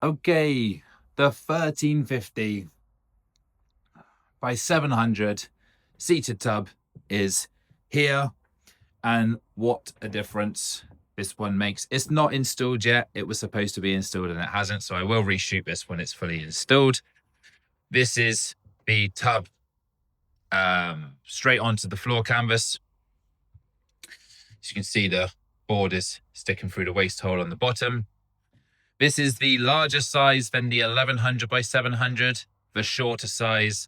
Okay, the 1350 by 700 seated tub is here, and what a difference this one makes. It's not installed yet. It was supposed to be installed and it hasn't, so I will reshoot this when it's fully installed. This is the tub straight onto the floor canvas. As you can see, the board is sticking through the waste hole on the bottom. This is the larger size than the 1100 by 700, the shorter size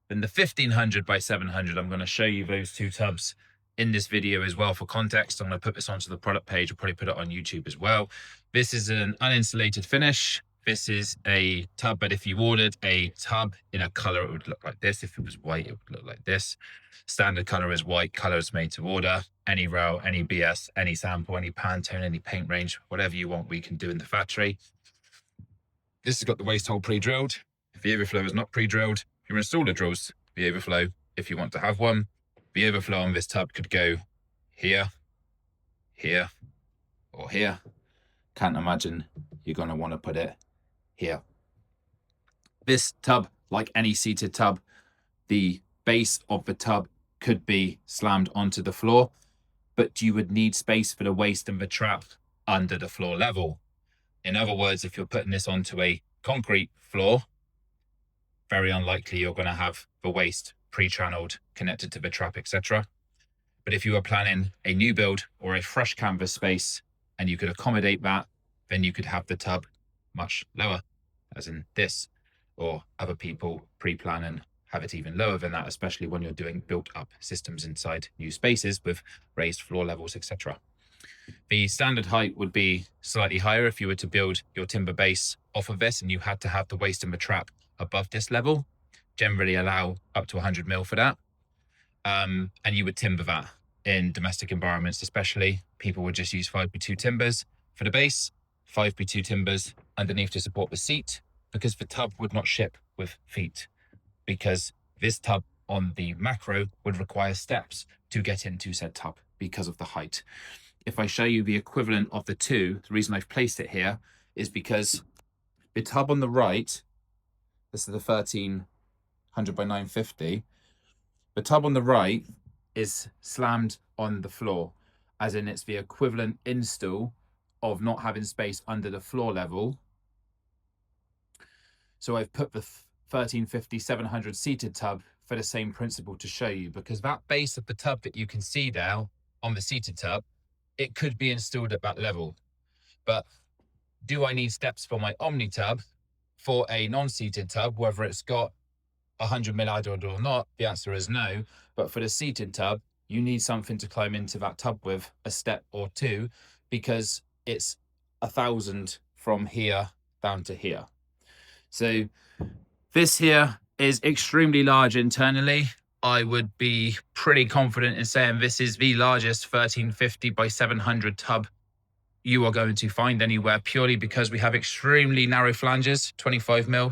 than the 1500 by 700. I'm going to show you those two tubs in this video as well for context. I'm going to put this onto the product page. I'll probably put it on YouTube as well. This is an uninsulated finish. This is a tub, but if you ordered a tub in a color, it would look like this. If it was white, it would look like this. Standard color is white. Color is made to order. Any rail, any BS, any sample, any Pantone, any paint range, whatever you want, we can do in the factory. This has got the waste hole pre-drilled. If the overflow is not pre-drilled, your installer drills the overflow if you want to have one. The overflow on this tub could go here, here, or here. Can't imagine you're going to want to put it here. This tub, like any seated tub, the base of the tub could be slammed onto the floor, but you would need space for the waste and the trap under the floor level. In other words, if you're putting this onto a concrete floor, very unlikely you're going to have the waste pre-channeled, connected to the trap, etc. But if you were planning a new build or a fresh canvas space and you could accommodate that, then you could have the tub much lower, as in this, or other people pre-plan and have it even lower than that, especially when you're doing built-up systems inside new spaces with raised floor levels, etc. The standard height would be slightly higher if you were to build your timber base off of this and you had to have the waste and the trap above this level. Generally allow up to 100 mil for that. And you would timber that in domestic environments, especially. People would just use 5x2 timbers for the base, 5x2 timbers underneath to support the seat, because the tub would not ship with feet, because this tub on the macro would require steps to get into said tub because of the height. If I show you the equivalent of the two, the reason I've placed it here is because the tub on the right, this is the 1300 by 950, the tub on the right is slammed on the floor, as in it's the equivalent install of not having space under the floor level. So I've put the 1350 700 seated tub for the same principle to show you, because that base of the tub that you can see now on the seated tub, it could be installed at that level. But do I need steps for my Omnitub for a non-seated tub, whether it's got 100 mil added or not? The answer is no. But for the seated tub, you need something to climb into that tub with, a step or two, because it's 1,000 from here down to here. So this here is extremely large internally. I would be pretty confident in saying this is the largest 1350 by 700 tub you are going to find anywhere, purely because we have extremely narrow flanges, 25 mil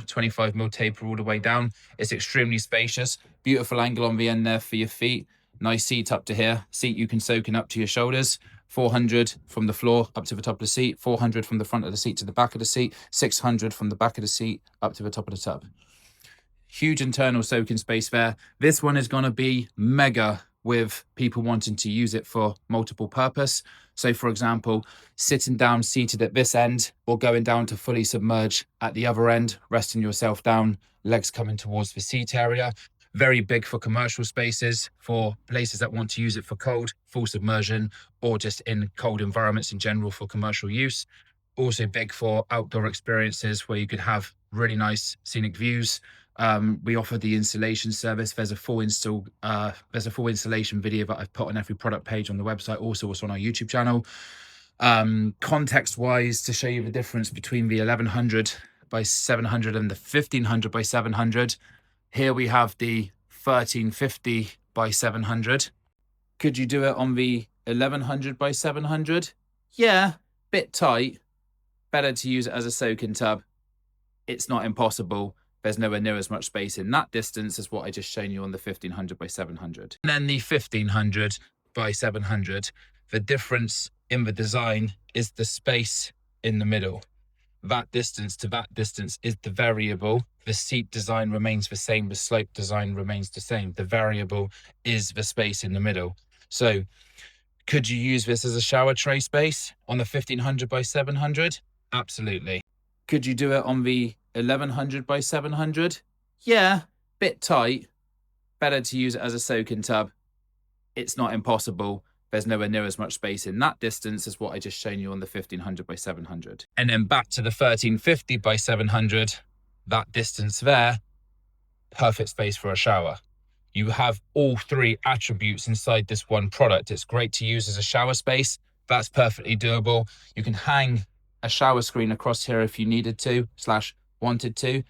taper all the way down. It's extremely spacious, beautiful angle on the end there for your feet. Nice seat up to here. Seat you can soak in up to your shoulders. 400 from the floor up to the top of the seat, 400 from the front of the seat to the back of the seat, 600 from the back of the seat up to the top of the tub. Huge internal soaking space there. This one is going to be mega with people wanting to use it for multiple purpose. So for example, sitting down seated at this end or going down to fully submerge at the other end, resting yourself down, legs coming towards the seat area. Very big for commercial spaces, for places that want to use it for cold, full submersion, or just in cold environments in general for commercial use. Also big for outdoor experiences where you could have really nice scenic views. We offer the installation service. There's a full installation video that I've put on every product page on the website. Also, it's on our YouTube channel. Context wise, to show you the difference between the 1100 by 700 and the 1500 by 700. Here we have the 1350 by 700. Could you do it on the 1100 by 700? Yeah, bit tight. Better to use it as a soaking tub. It's not impossible. There's nowhere near as much space in that distance as what I just shown you on the 1500 by 700. And then the 1500 by 700, the difference in the design is the space in the middle. that distance to that distance is the variable. The seat design remains the same. The slope design remains the same. The variable is the space in the middle. So could you use this as a shower tray space on the 1500 by 700? Absolutely. Could you do it on the 1100 by 700? Yeah, bit tight. Better to use it as a soak-in tub. It's not impossible. There's nowhere near as much space in that distance as what I just shown you on the 1500 by 700. And then back to the 1350 by 700, that distance there, perfect space for a shower. You have all three attributes inside this one product. It's great to use as a shower space. That's perfectly doable. You can hang a shower screen across here if you needed to / wanted to.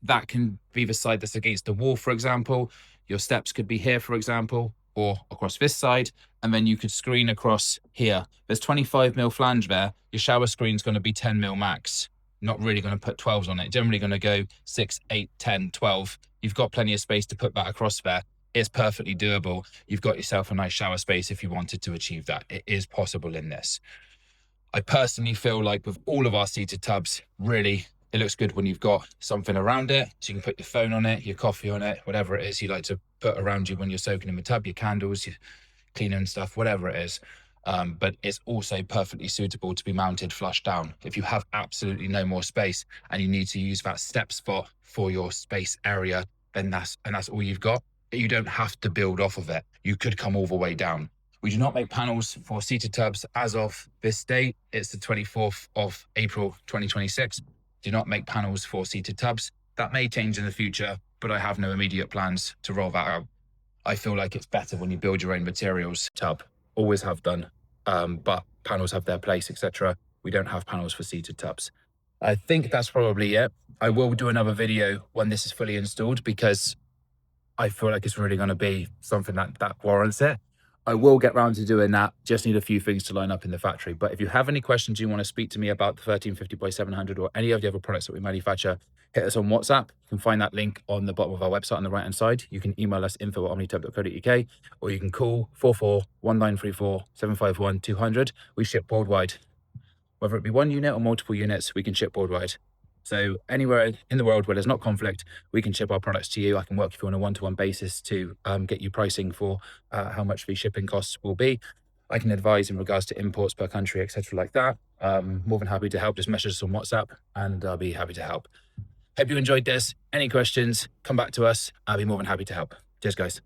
That can be the side that's against the wall, for example. Your steps could be here, for example, or across this side, and then you could screen across here. There's 25mm flange there. Your shower screen's going to be 10mm max. Not really going to put 12s on it. Generally going to go 6, 8, 10, 12. You've got plenty of space to put that across there. It's perfectly doable. You've got yourself a nice shower space if you wanted to achieve that. It is possible in this. I personally feel like with all of our seated tubs, really, it looks good when you've got something around it. So you can put your phone on it, your coffee on it, whatever it is you like to put around you when you're soaking in the tub, your candles, your cleaning stuff, whatever it is. But it's also perfectly suitable to be mounted flush down. If you have absolutely no more space and you need to use that step spot for your space area, then that's all you've got. You don't have to build off of it. You could come all the way down. We do not make panels for seated tubs as of this date. It's the 24th of April, 2026. Do not make panels for seated tubs. That may change in the future, but I have no immediate plans to roll that out. I feel like it's better when you build your own materials. Tub, always have done, but panels have their place, etc. We don't have panels for seated tubs. I think that's probably it. I will do another video when this is fully installed because I feel like it's really going to be something that warrants it. I will get round to doing that. Just need a few things to line up in the factory. But if you have any questions you want to speak to me about the 1350 by 700 or any of the other products that we manufacture, hit us on WhatsApp. You can find that link on the bottom of our website on the right hand side. You can email us info@omnitub.co.uk or you can call 441934 751 200. We ship worldwide. Whether it be one unit or multiple units, we can ship worldwide. So anywhere in the world where there's not conflict, we can ship our products to you. I can work with you on a one-to-one basis to get you pricing for how much the shipping costs will be. I can advise in regards to imports per country, etc. like that. More than happy to help. Just message us on WhatsApp and I'll be happy to help. Hope you enjoyed this. Any questions, come back to us. I'll be more than happy to help. Cheers, guys.